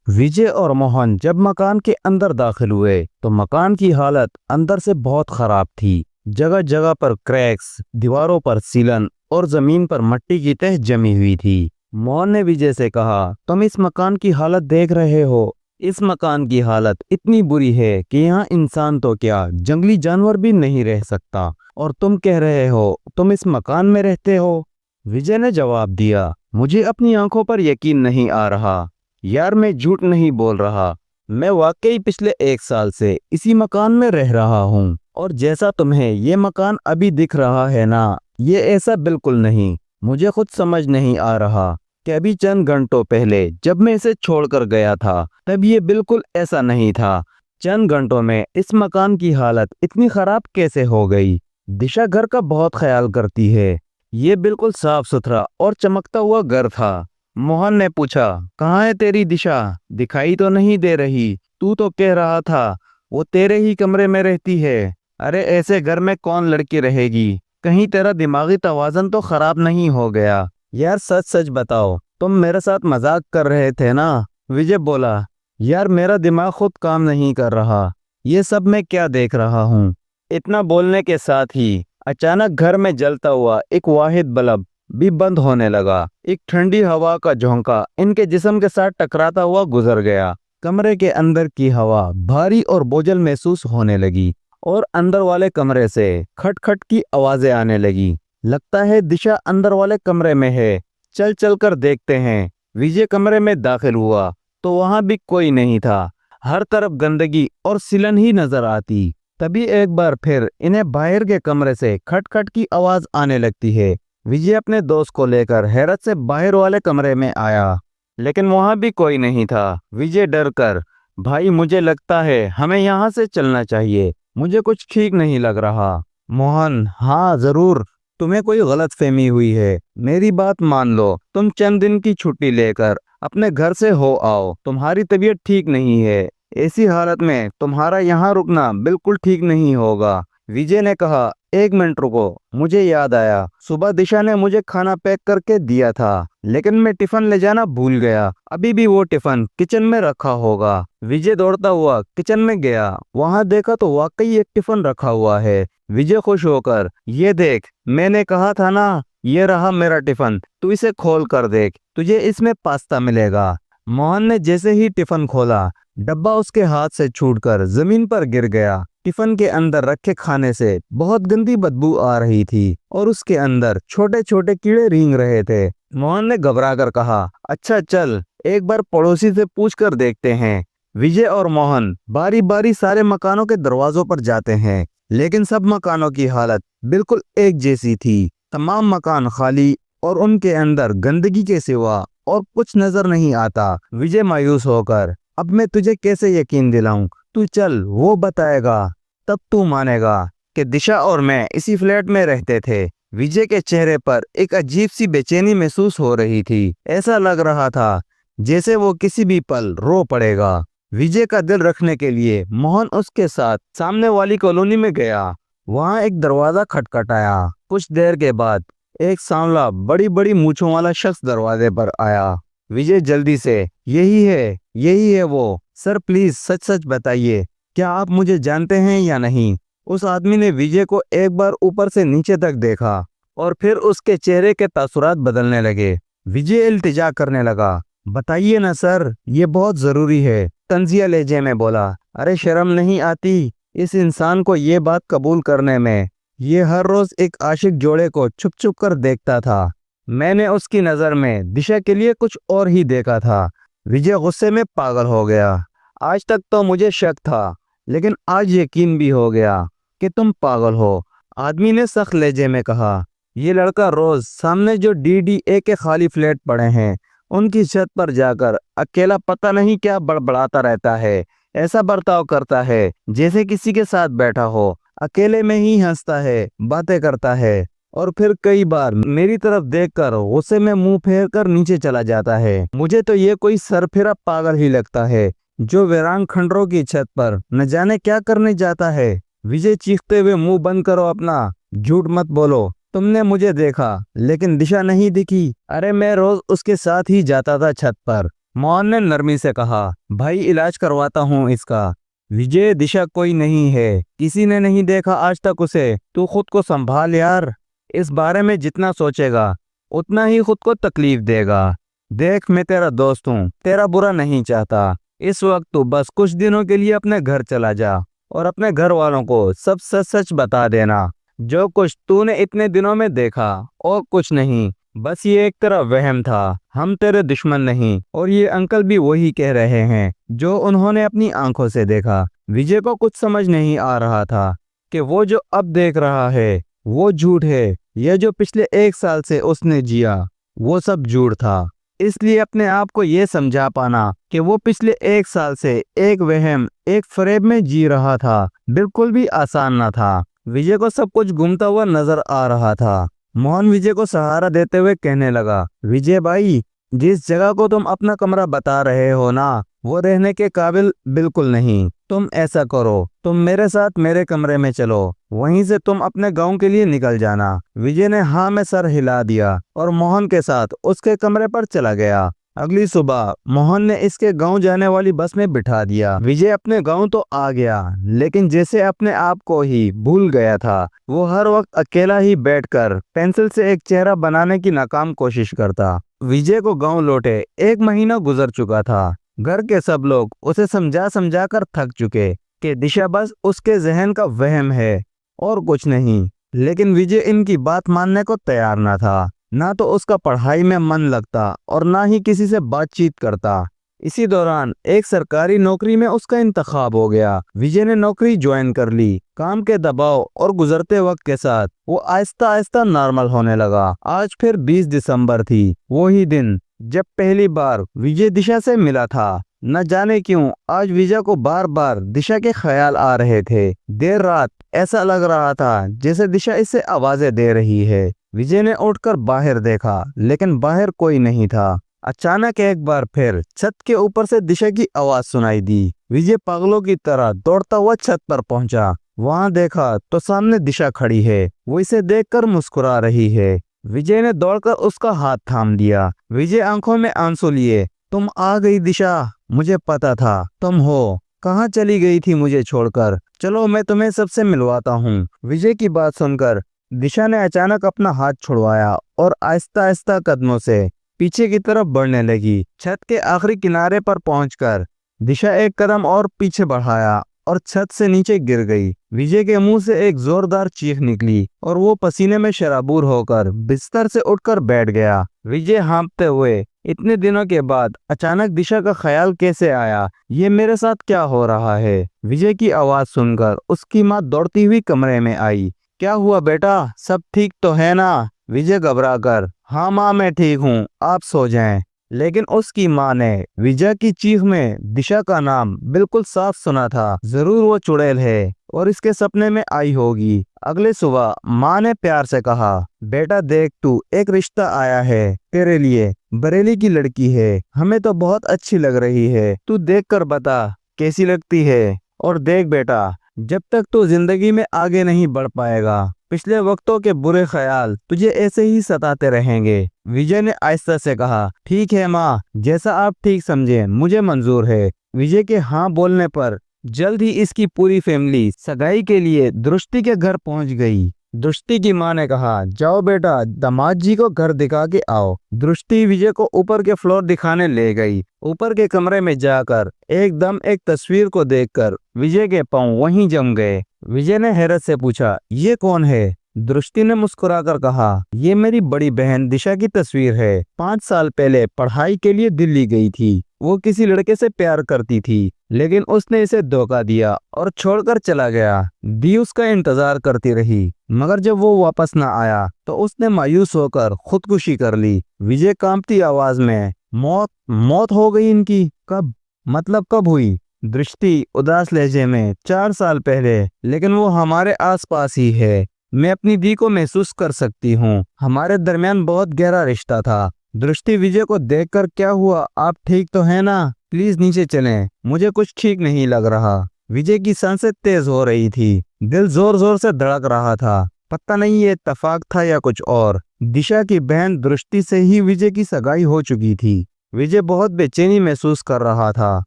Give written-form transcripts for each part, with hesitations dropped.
विजय और मोहन जब मकान के अंदर दाखिल हुए तो मकान की हालत अंदर से बहुत खराब थी। जगह जगह पर क्रैक्स, दीवारों पर सीलन और जमीन पर मिट्टी की तह जमी हुई थी। मोहन ने विजय से कहा, तुम इस मकान की हालत देख रहे हो। इस मकान की हालत इतनी बुरी है कि यहाँ इंसान तो क्या, जंगली जानवर भी नहीं रह सकता, और तुम कह रहे हो तुम इस मकान में रहते हो। विजय ने जवाब दिया, मुझे अपनी आंखों पर यकीन नहीं आ रहा। यार, मैं झूठ नहीं बोल रहा। मैं वाकई पिछले 1 साल से इसी मकान में रह रहा हूँ, और जैसा तुम्हें ये मकान अभी दिख रहा है ना, ये ऐसा बिल्कुल नहीं। मुझे खुद समझ नहीं आ रहा कि अभी चंद घंटों पहले जब मैं इसे छोड़कर गया था तब ये बिल्कुल ऐसा नहीं था। चंद घंटों में इस मकान की हालत इतनी खराब कैसे हो गई। दिशा घर का बहुत ख्याल करती है। ये बिल्कुल साफ सुथरा और चमकता हुआ घर था। मोहन ने पूछा, कहाँ है तेरी दिशा? दिखाई तो नहीं दे रही। तू तो कह रहा था वो तेरे ही कमरे में रहती है। अरे ऐसे घर में कौन लड़की रहेगी? कहीं तेरा दिमागी तवाज़ुन तो खराब नहीं हो गया? यार सच सच बताओ, तुम मेरे साथ मजाक कर रहे थे ना? विजय बोला, यार मेरा दिमाग खुद काम नहीं कर रहा। ये सब मैं क्या देख रहा हूँ? इतना बोलने के साथ ही अचानक घर में जलता हुआ एक वाहिद बल्ब भी बंद होने लगा। एक ठंडी हवा का झोंका इनके जिस्म के साथ टकराता हुआ गुजर गया। कमरे के अंदर की हवा भारी और बोझल महसूस होने लगी, और अंदर वाले कमरे से खटखट की आवाजें आने लगी। लगता है दिशा अंदर वाले कमरे में है। चल चल कर देखते हैं। विजय कमरे में दाखिल हुआ तो वहां भी कोई नहीं था। हर तरफ गंदगी और सिलन ही नजर आती। तभी एक बार फिर इन्हें बाहर के कमरे से खटखट की आवाज आने लगती है। विजय अपने दोस्त को लेकर हैरत से बाहर वाले कमरे में आया, लेकिन वहां भी कोई नहीं था। विजय डर कर, भाई मुझे लगता है हमें यहाँ से चलना चाहिए। मुझे कुछ ठीक नहीं लग रहा। मोहन, हाँ जरूर, तुम्हें कोई गलतफहमी हुई है। मेरी बात मान लो, तुम चंद दिन की छुट्टी लेकर अपने घर से हो आओ। तुम्हारी तबीयत ठीक नहीं है। ऐसी हालत में तुम्हारा यहाँ रुकना बिल्कुल ठीक नहीं होगा। विजय ने कहा, एक मिनट रुको, मुझे याद आया। सुबह दिशा ने मुझे खाना पैक करके दिया था, लेकिन मैं टिफिन ले जाना भूल गया। अभी भी वो टिफिन किचन में रखा होगा। विजय दौड़ता हुआ किचन में गया। वहां देखा तो वाकई एक टिफिन रखा हुआ है। विजय खुश होकर, ये देख, मैंने कहा था ना, ये रहा मेरा टिफिन। तू इसे खोल कर देख, तुझे इसमें पास्ता मिलेगा। मोहन ने जैसे ही टिफिन खोला, डब्बा उसके हाथ से छूटकर जमीन पर गिर गया। टिफिन के अंदर रखे खाने से बहुत गंदी बदबू आ रही थी, और उसके अंदर छोटे छोटे कीड़े रेंग रहे थे। मोहन ने घबरा कर कहा, अच्छा चल, एक बार पड़ोसी से पूछ कर देखते हैं। विजय और मोहन बारी बारी सारे मकानों के दरवाजों पर जाते हैं, लेकिन सब मकानों की हालत बिल्कुल एक जैसी थी। तमाम मकान खाली, और उनके अंदर गंदगी के सिवा और कुछ नजर नहीं आता। विजय मायूस होकर, अब मैं तुझे कैसे यकीन दिलाऊं? तू चल, वो बताएगा, तब तू मानेगा कि दिशा और मैं इसी फ्लैट में रहते थे। विजय के चेहरे पर एक अजीब सी बेचैनी महसूस हो रही थी। ऐसा लग रहा था जैसे वो किसी भी पल रो पड़ेगा। विजय का दिल रखने के लिए मोहन उसके साथ सामने वाली कॉलोनी में गया। वहां एक दरवाजा खटखटाया। कुछ देर के बाद एक सांवला बड़ी बड़ी मूंछों वाला शख्स दरवाजे पर आया। विजय जल्दी से, यही है वो। सर प्लीज सच सच बताइए, क्या आप मुझे जानते हैं या नहीं? उस आदमी ने विजय को एक बार ऊपर से नीचे तक देखा, और फिर उसके चेहरे के तासुरात बदलने लगे। विजय इल्तिजा करने लगा, बताइए ना सर, ये बहुत जरूरी है। तंजिया लहजे में बोला, अरे शर्म नहीं आती इस इंसान को ये बात कबूल करने में? ये हर रोज एक आशिक जोड़े को छुप छुप कर देखता था। मैंने उसकी नजर में दिशा के लिए कुछ और ही देखा था। विजय गुस्से में पागल हो गया। आज तक तो मुझे शक था, लेकिन आज यकीन भी हो गया कि तुम पागल हो। आदमी ने सख्त लहजे में कहा, ये लड़का रोज सामने जो DDA के खाली फ्लैट पड़े हैं, उनकी छत पर जाकर अकेला पता नहीं क्या बड़बड़ाता रहता है। ऐसा बर्ताव करता है जैसे किसी के साथ बैठा हो। अकेले में ही हंसता है, बातें करता है, और फिर कई बार मेरी तरफ देखकर गुस्से में मुंह फेर कर नीचे चला जाता है। मुझे तो ये कोई सरफिरा पागल ही लगता है जो वीरान खंडरों की छत पर न जाने क्या करने जाता है। विजय चीखते हुए, मुंह बंद करो अपना, झूठ मत बोलो। तुमने मुझे देखा, लेकिन दिशा नहीं दिखी। अरे मैं रोज उसके साथ ही जाता था छत पर। मोहन ने नरमी से कहा, भाई इलाज करवाता हूँ इसका। विजय, दिशा कोई नहीं है, किसी ने नहीं देखा आज तक उसे, तू खुद को संभाल यार। इस बारे में जितना सोचेगा उतना ही खुद को तकलीफ देगा। देख, मैं तेरा दोस्त हूँ, तेरा बुरा नहीं चाहता। इस वक्त तू बस कुछ दिनों के लिए अपने घर चला जा और अपने घर वालों को सब सच सच बता देना। जो कुछ तूने इतने दिनों में देखा और कुछ नहीं, बस ये एक तेरा वहम था। हम तेरे दुश्मन नहीं, और ये अंकल भी वही कह रहे हैं जो उन्होंने अपनी आंखों से देखा। विजय को कुछ समझ नहीं आ रहा था कि वो जो अब देख रहा है वो झूठ है, यह जो पिछले 1 साल से उसने जिया वो सब झूठ था। इसलिए अपने आप को ये समझा पाना कि वो पिछले 1 साल से एक वहम, एक फरेब में जी रहा था, बिल्कुल भी आसान न था। विजय को सब कुछ घूमता हुआ नजर आ रहा था। मोहन विजय को सहारा देते हुए कहने लगा, विजय भाई, जिस जगह को तुम अपना कमरा बता रहे हो ना, वो रहने के काबिल बिल्कुल नहीं। तुम ऐसा करो, तुम मेरे साथ मेरे कमरे में चलो, वहीं से तुम अपने गांव के लिए निकल जाना। विजय ने हाँ में सर हिला दिया और मोहन के साथ उसके कमरे पर चला गया। अगली सुबह मोहन ने इसके गांव जाने वाली बस में बिठा दिया। विजय अपने गांव तो आ गया, लेकिन जैसे अपने आप को ही भूल गया था। वो हर वक्त अकेला ही बैठकर पेंसिल से एक चेहरा बनाने की नाकाम कोशिश करता। विजय को गांव लौटे 1 महीना गुजर चुका था। घर के सब लोग उसे समझा समझा कर थक चुके कि दिशा बस उसके जहन का वहम है और कुछ नहीं। लेकिन विजय इनकी बात मानने को तैयार न था। ना तो उसका पढ़ाई में मन लगता और ना ही किसी से बातचीत करता। इसी दौरान एक सरकारी नौकरी में उसका इंतखाब हो गया। विजय ने नौकरी ज्वाइन कर ली। काम के दबाव और गुजरते वक्त के साथ वो आहिस्ता आहिस्ता नॉर्मल होने लगा। आज फिर 20 दिसंबर थी, वही दिन जब पहली बार विजय दिशा से मिला था। न जाने क्यों आज विजय को बार बार दिशा के ख्याल आ रहे थे। देर रात ऐसा लग रहा था जैसे दिशा इससे आवाजें दे रही है। विजय ने उठकर बाहर देखा, लेकिन बाहर कोई नहीं था। अचानक एक बार फिर छत के ऊपर से दिशा की आवाज सुनाई दी। विजय पागलों की तरह दौड़ता हुआ छत पर पहुंचा। वहां देखा तो सामने दिशा खड़ी है। वो इसे देखकर मुस्कुरा रही है। विजय ने दौड़कर उसका हाथ थाम दिया। विजय आंखों में आंसू लिए, तुम आ गई दिशा, मुझे पता था तुम हो। कहाँ चली गई थी मुझे छोड़कर? चलो मैं तुम्हें सबसे मिलवाता हूँ। विजय की बात सुनकर दिशा ने अचानक अपना हाथ छुड़वाया और आहिस्ता आहिस्ता कदमों से पीछे की तरफ बढ़ने लगी। छत के आखिरी किनारे पर पहुंचकर दिशा एक कदम और पीछे बढ़ाया और छत से नीचे गिर गई। विजय के मुंह से एक जोरदार चीख निकली और वो पसीने में शराबूर होकर बिस्तर से उठकर बैठ गया। विजय हाँफते हुए, इतने दिनों के बाद अचानक दिशा का ख्याल कैसे आया? ये मेरे साथ क्या हो रहा है? विजय की आवाज सुनकर उसकी माँ दौड़ती हुई कमरे में आई। क्या हुआ बेटा, सब ठीक तो है ना? विजय घबरा कर, हाँ माँ मैं ठीक हूँ, आप सो जाएं। लेकिन उसकी माँ ने विजय की चीख में दिशा का नाम बिल्कुल साफ सुना था। जरूर वो चुड़ैल है और इसके सपने में आई होगी। अगले सुबह माँ ने प्यार से कहा, बेटा देख, तू एक रिश्ता आया है तेरे लिए। बरेली की लड़की है, हमें तो बहुत अच्छी लग रही है। तू देख कर बता कैसी लगती है। और देख बेटा, जब तक तू जिंदगी में आगे नहीं बढ़ पाएगा, पिछले वक्तों के बुरे ख्याल तुझे ऐसे ही सताते रहेंगे। विजय ने आहिस्ता से कहा, ठीक है माँ, जैसा आप ठीक समझे, मुझे मंजूर है। विजय के हाँ बोलने पर जल्द ही इसकी पूरी फैमिली सगाई के लिए दृष्टि के घर पहुंच गई। दृष्टि की माँ ने कहा, जाओ बेटा, दामाद जी को घर दिखा के आओ। दृष्टि विजय को ऊपर के फ्लोर दिखाने ले गई। ऊपर के कमरे में जाकर एकदम एक तस्वीर को देखकर विजय के पांव वहीं जम गए। विजय ने हैरत से पूछा, ये कौन है? दृष्टि ने मुस्कुराकर कहा, ये मेरी बड़ी बहन दिशा की तस्वीर है। 5 साल पहले पढ़ाई के लिए दिल्ली गई थी। वो किसी लड़के से प्यार करती थी, लेकिन उसने इसे धोखा दिया और छोड़कर चला गया। दी उसका इंतजार करती रही, मगर जब वो वापस न आया तो उसने मायूस होकर खुदकुशी कर ली। विजय कांपती आवाज में, मौत हो गई इनकी? कब? मतलब कब हुई? दृष्टि उदास लहजे में, 4 साल पहले, लेकिन वो हमारे आसपास ही है। मैं अपनी दी को महसूस कर सकती हूँ। हमारे दरमियान बहुत गहरा रिश्ता था। दृष्टि विजय को देखकर, क्या हुआ, आप ठीक तो है ना? प्लीज नीचे चलें, मुझे कुछ ठीक नहीं लग रहा। विजय की सांसें तेज हो रही थी, दिल जोर जोर से धड़क रहा था। पता नहीं ये इत्तेफाक था या कुछ और। दिशा की बहन दृष्टि से ही विजय की सगाई हो चुकी थी। विजय बहुत बेचैनी महसूस कर रहा था,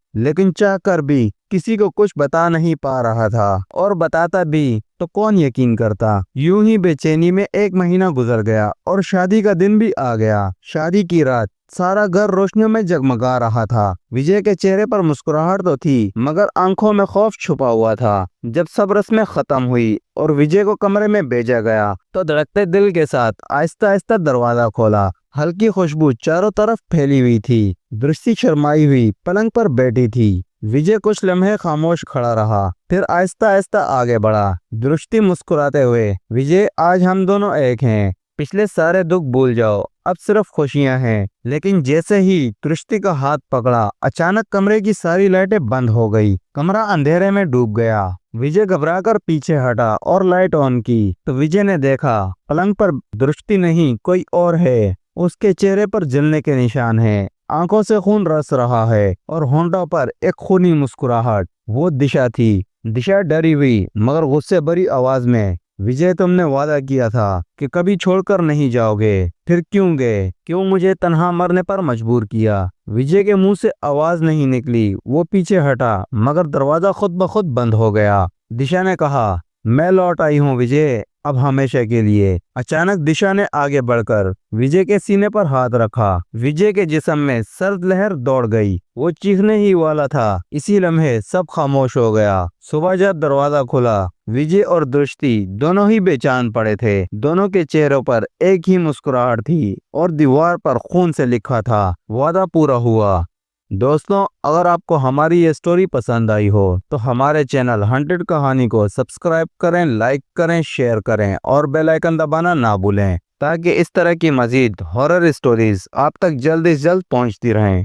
लेकिन चाहकर भी किसी को कुछ बता नहीं पा रहा था, और बताता भी तो कौन यकीन करता। यूं ही बेचैनी में 1 महीना गुजर गया और शादी का दिन भी आ गया। शादी की रात सारा घर रोशनियों में जगमगा रहा था। विजय के चेहरे पर मुस्कुराहट तो थी, मगर आंखों में खौफ छुपा हुआ था। जब सब रस्में खत्म हुई और विजय को कमरे में भेजा गया, तो धड़कते दिल के साथ आहिस्ता आहिस्ता दरवाजा खोला। हल्की खुशबू चारों तरफ फैली हुई थी। दृष्टि शर्माई हुई पलंग पर बैठी थी। विजय कुछ लम्हे खामोश खड़ा रहा, फिर आहिस्ता आहिस्ता आगे बढ़ा। दृष्टि मुस्कुराते हुए, विजय आज हम दोनों एक हैं। पिछले सारे दुख भूल जाओ, अब सिर्फ खुशियां हैं। लेकिन जैसे ही दृष्टि का हाथ पकड़ा, अचानक कमरे की सारी लाइटें बंद हो गई। कमरा अंधेरे में डूब गया। विजय घबराकर पीछे हटा और लाइट ऑन की, तो विजय ने देखा पलंग पर दृष्टि नहीं, कोई और है। उसके चेहरे पर जलने के निशान हैं, आंखों से खून रस रहा है और होंठों पर एक खूनी मुस्कुराहट। वो दिशा थी। दिशा डरी हुई मगर गुस्से भरी आवाज में, विजय तुमने वादा किया था कि कभी छोड़कर नहीं जाओगे, फिर क्यों गए? क्यों मुझे तन्हा मरने पर मजबूर किया? विजय के मुंह से आवाज नहीं निकली। वो पीछे हटा, मगर दरवाजा खुद ब खुद बंद हो गया। दिशा ने कहा, मैं लौट आई हूँ विजय, अब हमेशा के लिए। अचानक दिशा ने आगे बढ़कर विजय के सीने पर हाथ रखा। विजय के जिस्म में सर्द लहर दौड़ गई। वो चीखने ही वाला था। इसी लम्हे सब खामोश हो गया। सुबह जब दरवाजा खुला, विजय और दृष्टि दोनों ही बेचैन पड़े थे। दोनों के चेहरों पर एक ही मुस्कुराहट थी और दीवार पर खून से लिखा था, वादा पूरा हुआ। दोस्तों, अगर आपको हमारी ये स्टोरी पसंद आई हो तो हमारे चैनल हंटेड कहानी को सब्सक्राइब करें, लाइक करें, शेयर करें और बेल आइकन दबाना ना भूलें, ताकि इस तरह की मजीद हॉरर स्टोरीज आप तक जल्द से जल्द पहुंचती रहें।